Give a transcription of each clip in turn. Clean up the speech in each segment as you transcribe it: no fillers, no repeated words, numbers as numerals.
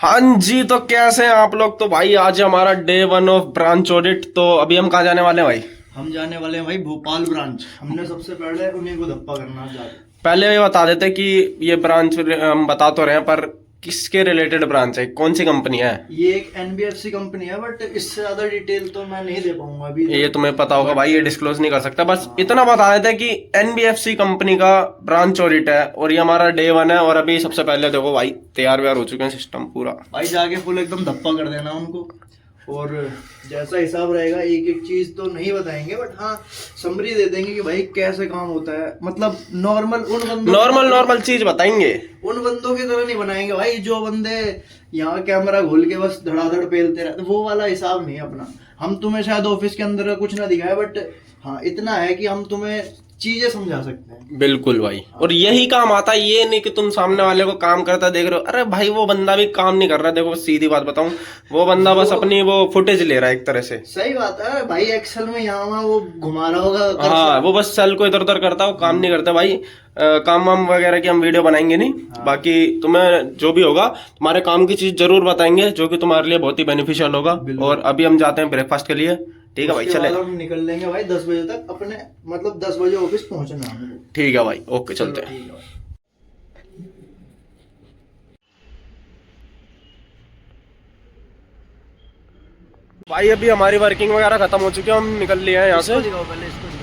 हाँ जी, तो कैसे हैं आप लोग। तो भाई आज हमारा डे 1 ऑफ ब्रांच ऑडिट। तो अभी हम कहाँ जाने वाले हैं भाई? हम जाने वाले हैं भाई भोपाल ब्रांच। हमने सबसे पहले उन्हीं को धप्पा करना चाहते हैं। पहले ये बता देते कि ये ब्रांच हम बता तो रहे हैं, पर किसके रिलेटेड ब्रांच है, कौन सी कंपनी है? ये एक एनबीएफसी कंपनी है, बट इससे ज्यादा डिटेल तो मैं नहीं दे पाऊंगा अभी। ये तुम्हें पता होगा भाई, ये डिस्क्लोज नहीं कर सकता। बस इतना बता देते कि एनबीएफसी कंपनी का ब्रांच ऑडिट है और ये हमारा डे 1 है। और अभी सबसे पहले देखो भाई, तैयार व्यार हो चुके हैं, सिस्टम पूरा। भाई जाके फुल एकदम धप्पा कर देना उनको। और जैसा हिसाब रहेगा एक एक चीज तो नहीं बताएंगे, बट हाँ समरी दे देंगे कि भाई कैसे काम होता है। मतलब नॉर्मल चीज बताएंगे। उन बंदों की तरह नहीं बनाएंगे भाई जो बंदे यहाँ कैमरा खोल के बस धड़ाधड़ पेलते रहते, वो वाला हिसाब नहीं है अपना। हम तुम्हें शायद ऑफिस के अंदर कुछ ना दिखाए, बट हाँ इतना है कि हम तुम्हें चीजें समझा सकते हैं। बिल्कुल भाई, और यही काम आता है। ये नहीं कि तुम सामने वाले को काम करता देख रहे हो, अरे भाई वो बंदा भी काम नहीं कर रहा। देखो सीधी बात बताऊं, वो बंदा बस अपनी वो फुटेज ले रहा है एक तरह से। सही बात है भाई, एक्सेल में यहाँ वहाँ वो घुमा रहा होगा। हाँ, वो बस सेल को इधर उधर करता है, वो काम नहीं करता भाई। काम वाम वगैरह की हम वीडियो बनाएंगे नहीं। बाकी तुम्हें जो भी होगा तुम्हारे काम की चीज जरूर बताएंगे, जो कि तुम्हारे लिए बहुत ही बेनिफिशियल होगा। और अभी हम जाते हैं ब्रेकफास्ट के लिए। ठीक है भाई, चले। हम निकल लेंगे भाई 10 बजे तक अपने, मतलब 10 बजे ऑफिस पहुंचना है। ठीक है भाई, ओके चलते हैं। भाई अभी हमारी वर्किंग वगैरह खत्म हो चुकी है, हम निकल लिए हैं यहाँ से।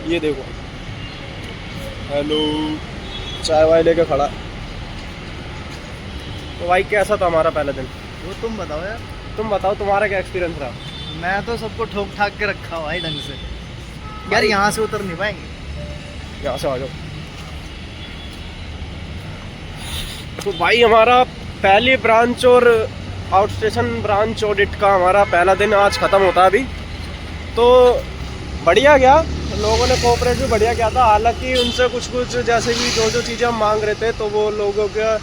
ये देखो, हेलो, चाय वाय लेके खड़ा। तो भाई कैसा था हमारा पहला दिन? वो तुम बताओ यार। तुम बताओ, तुम्हारा क्या एक्सपीरियंस रहा? मैं तो सबको ठोक ठाक के रखा हुआ है ढंग से यार। यहाँ से उतर नहीं पाएंगे, यहाँ से आ जाओ। तो भाई हमारा पहली ब्रांच और आउट स्टेशन ब्रांच ऑडिट का हमारा पहला दिन आज खत्म होता है अभी। तो बढ़िया गया, लोगों ने कोऑपरेट भी बढ़िया किया था। हालांकि उनसे कुछ जैसे कि जो चीज़ें हम मांग रहे थे, तो वो लोगों का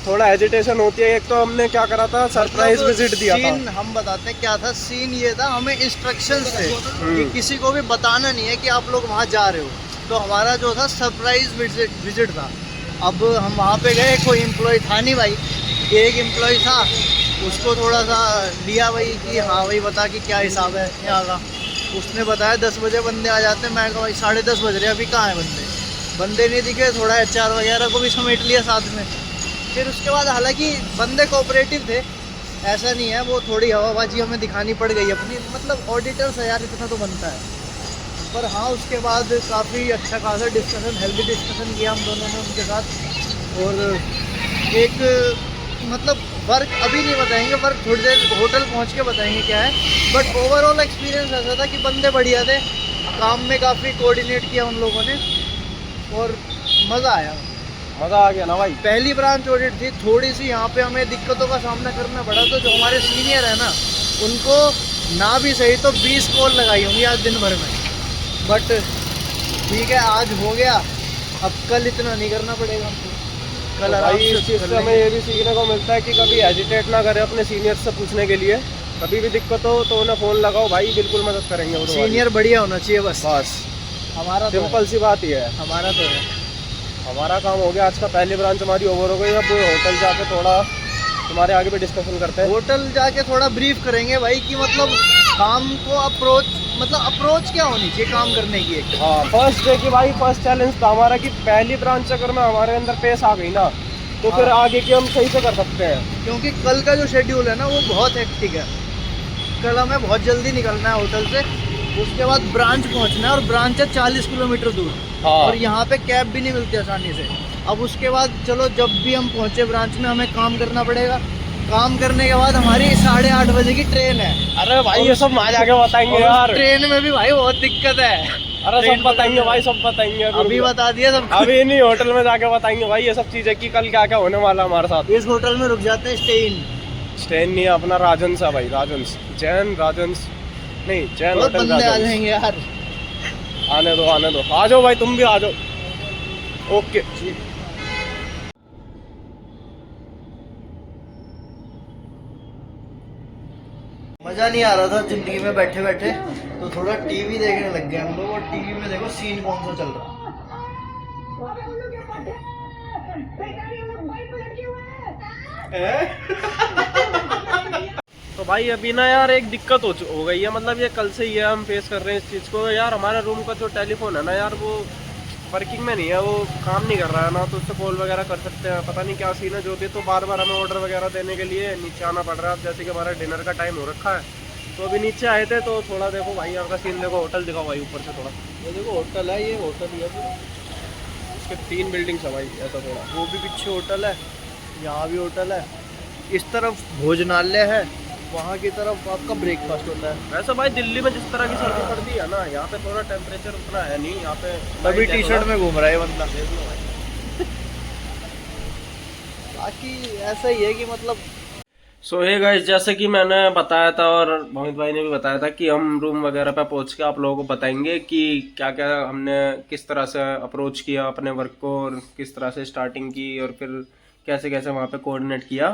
थोड़ा हेजिटेशन होती है। एक तो हमने क्या करा था, सरप्राइज विजिट दिया था। हम बताते हैं क्या था सीन। ये था, हमें इंस्ट्रक्शंस थे कि किसी को भी बताना नहीं है कि आप लोग वहाँ जा रहे हो। तो हमारा जो था सरप्राइज विजिट था। अब हम वहाँ पे गए, कोई एम्प्लॉय था नहीं भाई, एक एम्प्लॉय था। उसको थोड़ा सा लिया भाई कि हाँ भाई बता कि क्या हिसाब है यहाँ का। उसने बताया 10 बजे बंदे आ जाते हैं। मैं कहा भाई 10:30 बज रहे हैं, अभी कहाँ है बंदे नहीं दिखे। थोड़ा HR वगैरह को भी समेट लिया साथ में। फिर उसके बाद हालांकि बंदे कोऑपरेटिव थे, ऐसा नहीं है। वो थोड़ी हवाबाजी हमें दिखानी पड़ गई अपनी, मतलब ऑडिटर्स है यार, इतना तो बनता है। पर हाँ उसके बाद काफ़ी अच्छा खासा डिस्कशन, हेल्दी डिस्कशन किया हम दोनों ने उनके साथ। और एक मतलब वर्क अभी नहीं बताएंगे, वर्क थोड़ी देर होटल पहुंच के बताएंगे क्या है। बट ओवरऑल एक्सपीरियंस ऐसा था कि बंदे बढ़िया थे, काम में काफ़ी कोऑर्डिनेट किया उन लोगों ने और मज़ा आया। मज़ा आ गया ना भाई। पहली ब्रांच ऑडिट थी, थोड़ी सी यहाँ पे हमें दिक्कतों का सामना करना पड़ा। तो जो हमारे सीनियर है ना, उनको ना भी सही तो 20 कॉल लगाई होंगी आज दिन भर में। बट ठीक है, आज हो गया। अब कल इतना नहीं करना पड़ेगा हमको। कल आराम से इस चीज़ से हमें ये भी सीखने को मिलता है कि कभी हेजिटेट ना करें अपने सीनियर से पूछने के लिए। कभी भी दिक्कत हो तो उन्हें फ़ोन लगाओ भाई, बिल्कुल मदद करेंगे वो। सीनियर बढ़िया होना चाहिए बस। हमारा सिंपल सी बात ही है। हमारा तो है। हमारा काम हो गया आज का, पहली ब्रांच हमारी ओवर हो गई। अब होटल जाके थोड़ा तुम्हारे आगे भी डिस्कशन करते हैं। होटल जाके थोड़ा ब्रीफ करेंगे भाई कि मतलब काम को अप्रोच क्या होनी चाहिए काम करने की। एक हाँ, फर्स्ट डे की भाई फर्स्ट चैलेंज था हमारा कि पहली ब्रांच अगर में हमारे अंदर पेश आ गई ना, तो फिर आगे की हम सही से कर सकते हैं। क्योंकि कल का जो शेड्यूल है ना वो बहुत हेक्टिक है। कल हमें बहुत जल्दी निकलना है होटल से, उसके बाद ब्रांच पहुंचना है। और ब्रांच है 40 किलोमीटर दूर। हाँ। और यहाँ पे कैब भी नहीं मिलती आसानी से। अब उसके बाद चलो जब भी हम पहुंचे ब्रांच में, हमें काम करना पड़ेगा। काम करने के बाद हमारी 8:30 बजे की ट्रेन है। अरे भाई ये सब वहाँ जाके बताएंगे यार। ट्रेन में भी भाई बहुत दिक्कत है। अरे सब बताएंगे भाई, सब बताएंगे। अभी बता दिया सब। अभी नहीं, होटल में जाके बताएंगे भाई ये सब चीजें कि कल क्या क्या होने वाला हमारे साथ। इस होटल में रुक जाते हैं, स्टे इन नहीं है अपना, राजंस है भाई, राजंस जैन राजंस नहीं जैन बहुत होटल बंदे आ जाएंगे यार। आने दो आ जाओ भाई, तुम भी आ जाओ। ओके। मजा नहीं आ रहा था जिंदगी में बैठे बैठे, तो थोड़ा टीवी देखने लग गए हम लोग। और टीवी में देखो सीन कौन सा चल रहा है। तो भाई अभी ना यार एक दिक्कत हो गई है, मतलब ये कल से ही है, हम फेस कर रहे हैं इस चीज़ को यार। हमारा रूम का जो टेलीफोन है ना यार, वो वर्किंग में नहीं है, वो काम नहीं कर रहा है ना, तो उससे कॉल वगैरह कर सकते हैं, पता नहीं क्या सीन है जो भी। तो बार बार हमें ऑर्डर वगैरह देने के लिए नीचे आना पड़ रहा है। अब जैसे कि हमारा डिनर का टाइम हो रखा है, तो अभी नीचे आए थे, तो थोड़ा देखो भाई यहाँ का सीन देखो, होटल दिखाओ भाई ऊपर से थोड़ा। ये देखो होटल है, ये होटल ही है पूरा। इसके 3 बिल्डिंग्स है भाई, ऐसा थोड़ा। वो भी पीछे होटल है, यहाँ भी होटल है, इस तरफ भोजनालय है, वहाँ की तरफ आपका ब्रेकफास्ट होता है। वैसे भाई दिल्ली में जिस तरह की सर्दी पड़ती है ना, यहाँ पे थोड़ा टेम्परेचर उतना है नहीं, यहाँ पे तभी टी शर्ट में घूम रहा है बंदा। देख लो भाई। बाकी ऐसा ही है कि मतलब सो हे गाइस, जैसे कि मैंने बताया था और मोहित भाई ने भी बताया था कि हम रूम वगैरह पे पहुंच के आप लोगों को बताएंगे कि क्या क्या हमने किस तरह से अप्रोच किया अपने वर्क को, और किस तरह से स्टार्टिंग की, और फिर कैसे कैसे वहाँ पे कोऑर्डिनेट किया।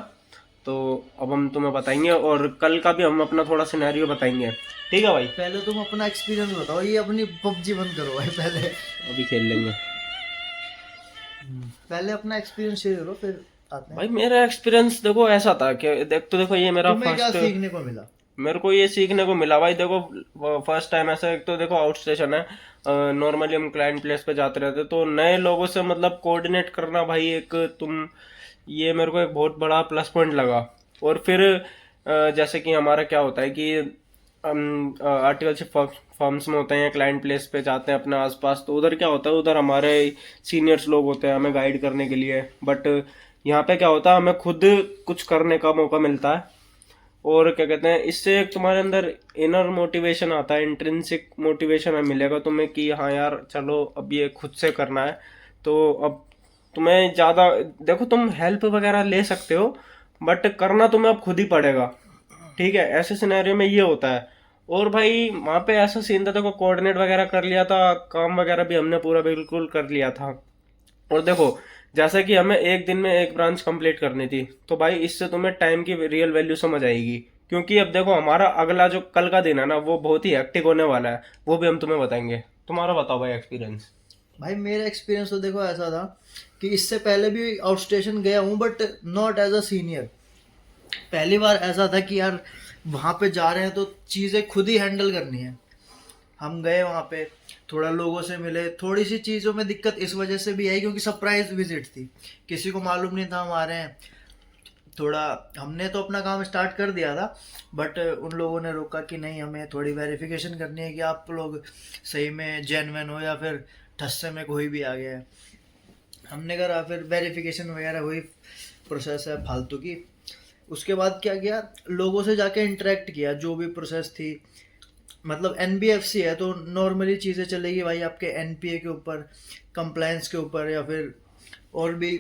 तो अब हम तुम्हें बताएंगे, और कल का भी हम अपना थोड़ा सिनेरियो बताएंगे, ठीक है भाई। पहले तुम अपना एक्सपीरियंस बताओ, ये अपनी पबजी बंद करो भाई पहले। अभी खेल लेंगे। पहले अपना एक्सपीरियंस शेयर करो, फिर आते हैं। भाई मेरा एक्सपीरियंस देखो ऐसा था कि देखो ये मेरा तुम्हें क्या फर्स्ट, सीखने को मिला? मेरे को ये सीखने को मिला भाई, देखो फर्स्ट टाइम ऐसा, एक तो देखो आउट स्टेशन है, नॉर्मली हम क्लाइंट प्लेस पे जाते रहते, तो नए लोगों से मतलब कोऑर्डिनेट करना भाई, एक तुम, ये मेरे को एक बहुत बड़ा प्लस पॉइंट लगा। और फिर जैसे कि हमारा क्या होता है कि हम आर्टिकलशिप फर्म्स में होते हैं, क्लाइंट प्लेस पे जाते हैं अपने आसपास, तो उधर क्या होता है, उधर हमारे सीनियर्स लोग होते हैं हमें गाइड करने के लिए, बट यहाँ पे क्या होता है, हमें खुद कुछ करने का मौका मिलता है। और क्या कहते हैं, इससे एक तुम्हारे अंदर इनर मोटिवेशन आता है, इंट्रिंसिक मोटिवेशन मिलेगा तुम्हें कि हाँ यार चलो अब ये खुद से करना है। तो अब तुम्हें ज़्यादा, देखो तुम हेल्प वगैरह ले सकते हो, बट करना तुम्हें अब खुद ही पड़ेगा, ठीक है। ऐसे सिनेरियो में ये होता है। और भाई वहाँ पे ऐसा सीन था, देखो कोऑर्डिनेट वगैरह कर लिया था, काम वगैरह भी हमने पूरा बिल्कुल कर लिया था। और देखो जैसा कि हमें एक दिन में एक ब्रांच कंप्लीट करनी थी, तो भाई इससे तुम्हें टाइम की रियल वैल्यू समझ आएगी। क्योंकि अब देखो हमारा अगला जो कल का दिन है ना, वो बहुत ही हेक्टिक होने वाला है, वो भी हम तुम्हें बताएंगे। तुम्हारा बताओ भाई एक्सपीरियंस। भाई मेरा एक्सपीरियंस तो देखो ऐसा था कि इससे पहले भी आउट स्टेशन गया हूँ, but not as a senior. पहली बार ऐसा था कि यार वहाँ पे जा रहे हैं तो चीज़ें खुद ही हैंडल करनी है। हम गए वहाँ पे, थोड़ा लोगों से मिले, थोड़ी सी चीज़ों में दिक्कत इस वजह से भी आई क्योंकि सरप्राइज विजिट थी, किसी को मालूम नहीं था हम आ रहे हैं। थोड़ा हमने तो अपना काम स्टार्ट कर दिया था, बट उन लोगों ने रोका कि नहीं, हमें थोड़ी वेरिफिकेशन करनी है कि आप लोग सही में जेन्युइन हो या फिर ठस्से में कोई भी आ गया है। हमने करा, फिर वेरिफिकेशन वगैरह हुई, प्रोसेस है फालतू की। उसके बाद क्या किया, लोगों से जाके इंटरेक्ट किया, जो भी प्रोसेस थी। मतलब एनबीएफसी है तो नॉर्मली चीज़ें चलेगी भाई आपके एनपीए के ऊपर, कंप्लायंस के ऊपर, या फिर और भी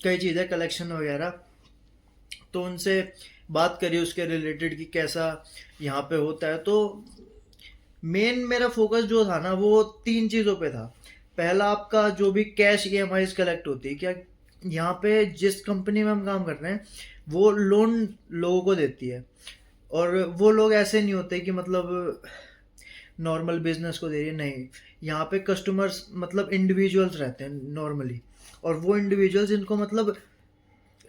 कई चीज़ें, कलेक्शन वगैरह। तो उनसे बात करी उसके रिलेटेड कि कैसा यहाँ पे होता है। तो मेन मेरा फोकस जो था ना, वो 3 चीज़ों पे था। पहला, आपका जो भी कैश ईएमआईज कलेक्ट होती है, क्या यहाँ पे जिस कंपनी में हम काम कर रहे हैं वो लोन लोगों को देती है, और वो लोग ऐसे नहीं होते कि मतलब नॉर्मल बिजनेस को दे रही है, नहीं। यहाँ पे कस्टमर्स मतलब इंडिविजुअल्स रहते हैं नॉर्मली, और वो इंडिविजुअल्स इनको मतलब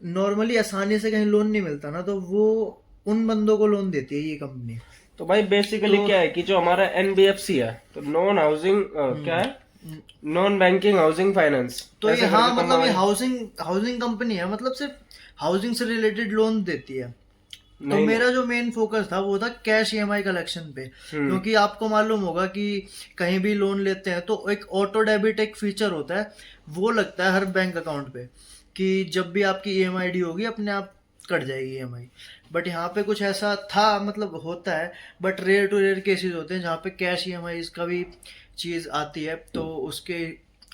नॉर्मली आसानी से कहीं लोन नहीं मिलता ना, तो वो उन बंदों को लोन देती है ये कंपनी। तो भाई बेसिकली क्या है कि जो हमारा एनबीएफसी है, तो नॉन हाउसिंग क्या है, नॉन बैंकिंग हाउसिंग फाइनेंस। तो ये हाँ मतलब ये हाउसिंग कंपनी है, मतलब सिर्फ हाउसिंग से रिलेटेड लोन देती है। तो मेरा जो मेन फोकस था वो था कैश ईएमआई कलेक्शन पे, क्योंकि आपको मालूम होगा कि कहीं भी लोन लेते हैं तो एक ऑटो डेबिट एक फीचर होता है, वो लगता है हर बैंक अकाउंट पे कि जब भी आपकी ईएमआई डी होगी अपने आप कट जाएगी ईएमआई। बट यहाँ पे कुछ ऐसा था, मतलब होता है, but rare to rare cases होते हैं जहाँ पे कैश ईएमआई का भी चीज़ आती है। तो उसके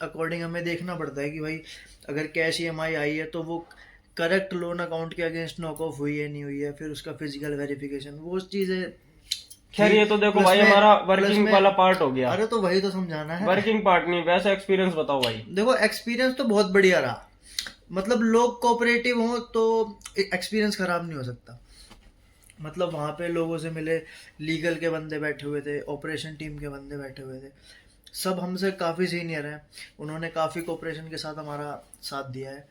अकॉर्डिंग हमें देखना पड़ता है कि भाई अगर कैश ईएमआई आई है तो वो करेक्ट लोन अकाउंट के अगेंस्ट नॉक ऑफ हुई है नहीं हुई है, फिर उसका फिजिकल वेरिफिकेशन, वो चीज़ें। खैर ये तो देखो भाई हमारा वर्किंग वाला पार्ट हो गया। अरे तो वही तो समझाना है, वर्किंग पार्ट नहीं, वैसा एक्सपीरियंस बताओ भाई। देखो एक्सपीरियंस तो बहुत बढ़िया रहा, मतलब लोग कोऑपरेटिव हो तो एक्सपीरियंस खराब नहीं हो सकता। मतलब वहाँ पे लोगों से मिले, लीगल के बंदे बैठे हुए थे, ऑपरेशन टीम के बंदे बैठे हुए थे, सब हमसे काफ़ी सीनियर हैं, उन्होंने काफ़ी कोऑपरेशन के साथ हमारा साथ दिया है,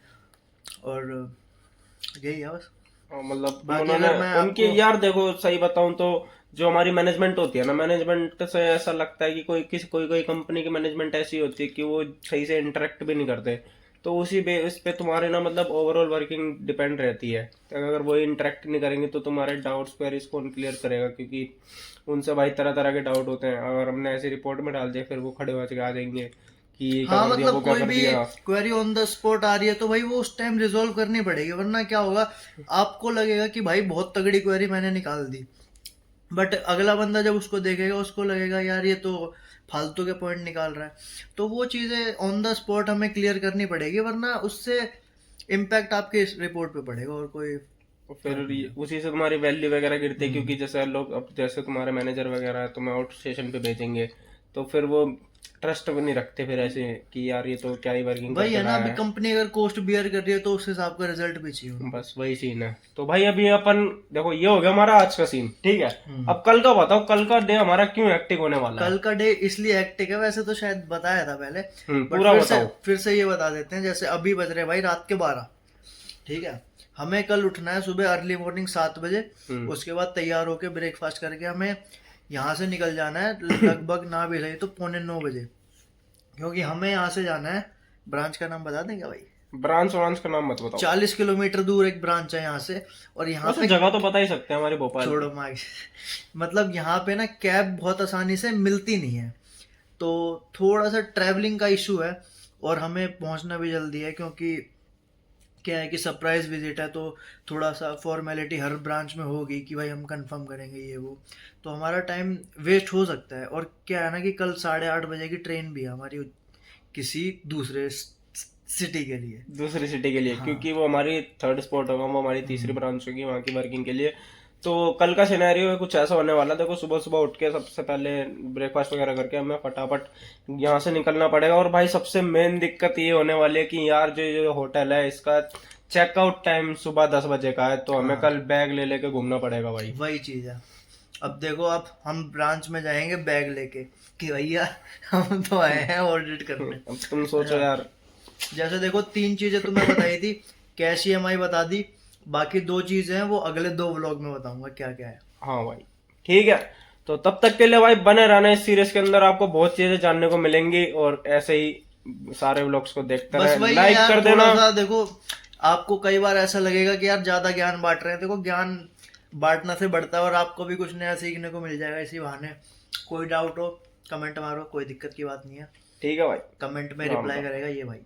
और यही है बस। मतलब बाकी उन्होंने अगर मैं उनकी आपको- यार देखो सही बताऊं तो जो हमारी मैनेजमेंट होती है ना, मैनेजमेंट से ऐसा लगता है कि कोई कोई कंपनी की मैनेजमेंट ऐसी होती है कि वो सही से इंटरेक्ट भी नहीं करते। तो उसी बेस पे तुम्हारे ना मतलब ओवरऑल वर्किंग डिपेंड रहती है। तो अगर वो इंटरेक्ट नहीं करेंगे तो तुम्हारे डाउट्स क्वेरीज कौन क्लियर करेगा, क्योंकि उनसे भाई तरह तरह के डाउट होते हैं। अगर हमने ऐसी रिपोर्ट में डाल दिया फिर वो खड़े हो के आ जाएंगे कि ये क्या हाँ कर दिया, मतलब वो क्या कोई कर भी दिया। क्वेरी ऑन द स्पॉट आ रही है तो भाई वो उस टाइम रिजॉल्व करनी पड़ेगी, वरना क्या होगा, आपको लगेगा कि भाई बहुत तगड़ी क्वेरी मैंने निकाल दी, बट अगला बंदा जब उसको देखेगा उसको लगेगा यार ये तो फालतू के पॉइंट निकाल रहा है। तो वो चीज़ें ऑन द स्पॉट हमें क्लियर करनी पड़ेगी, वरना उससे इम्पैक्ट आपके इस रिपोर्ट पे पड़ेगा और कोई और फिर उसी से तुम्हारी वैल्यू वगैरह गिरती है, क्योंकि जैसे लोग अब जैसे तुम्हारे मैनेजर वगैरह है तुम्हें आउट स्टेशन पे भेजेंगे तो फिर वो ट्रस्ट भी नहीं रखते फिर ऐसे कि यार ये तो क्या ही वर्किंग वही करके है ना, लाया अभी है। कंपनी अगर कॉस्ट बियर कर रही है तो उस हिसाब का रिजल्ट भी चाहिए उनको। बस वही सीन है। तो भाई अभी अपन देखो ये हो गया हमारा आज का सीन, ठीक है। अब कल का बताओ, कल का डे हमारा क्यों हेक्टिक होने वाला है। कल का डे इसलिए हेक्टिक है, वैसे तो शायद बताया था पहले, बट पूरा बताओ। फिर से ये बता देते हैं। जैसे अभी बज रहे भाई रात के 12, ठीक है। हमें कल उठना है सुबह अर्ली मॉर्निंग 7 बजे। उसके बाद तैयार होके ब्रेकफास्ट करके हमें यहाँ से निकल जाना है लगभग ना भी सही तो 8:45 बजे, क्योंकि हमें यहाँ से जाना है, ब्रांच का नाम बता दें क्या भाई? ब्रांच व्रांच का नाम मत बताओ। 40 किलोमीटर दूर एक ब्रांच है यहाँ से, और यहाँ वैसे पे जगह तो बता ही सकते हैं हमारे भोपाल की। छोड़ो मार्ग मतलब यहाँ पे ना कैब बहुत आसानी से मिलती नहीं है, तो थोड़ा सा ट्रैवलिंग का इशू है, और हमें पहुँचना भी जल्दी है, क्योंकि क्या है कि सरप्राइज विजिट है, तो थोड़ा सा फॉर्मेलिटी हर ब्रांच में होगी कि भाई हम कंफर्म करेंगे ये वो, तो हमारा टाइम वेस्ट हो सकता है। और क्या है ना कि कल 8:30 बजे की ट्रेन भी है हमारी किसी दूसरे सिटी के लिए, दूसरी सिटी के लिए, हाँ। क्योंकि वो हमारी थर्ड स्पॉट होगा, वो हमारी तीसरी ब्रांच होगी वहाँ की वर्किंग के लिए। तो कल का सिनेरियो कुछ ऐसा होने वाला है। देखो सुबह सुबह उठ के सबसे पहले ब्रेकफास्ट वगैरह करके हमें फटाफट यहाँ से निकलना पड़ेगा। और भाई सबसे मेन दिक्कत ये होने वाली है कि यार जो होटल है इसका चेकआउट टाइम सुबह 10 बजे का है, तो हमें कल बैग ले लेके घूमना पड़ेगा भाई। वही चीज़ है। अब देखो, अब हम ब्रांच में जाएंगे बैग लेके कि भैया हम तो आए हैं ऑडिट करने। अब तुम सोचो यार। जैसे देखो 3 चीजें तुम्हें बताई थी, कैश EMI बता दी, बाकी 2 चीजें हैं वो अगले 2 व्लॉग में बताऊंगा क्या क्या है। हाँ भाई ठीक है। तो तब तक के लिए भाई बने रहना इस सीरीज के अंदर, आपको बहुत चीजें जानने को मिलेंगी। और ऐसे ही सारे व्लॉग्स को देखते बस रहे, वही लाइक यार, कर देना। थोड़ा सा देखो, आपको कई बार ऐसा लगेगा कि यार ज्यादा ज्ञान बांट रहे हैं, देखो ज्ञान बांटना से बढ़ता है और आपको भी कुछ नया सीखने को मिल जाएगा इसी बहाने। कोई डाउट हो कमेंट मारो, कोई दिक्कत की बात नहीं है, ठीक है भाई, कमेंट में राम रिप्लाई राम। करेगा ये भाई।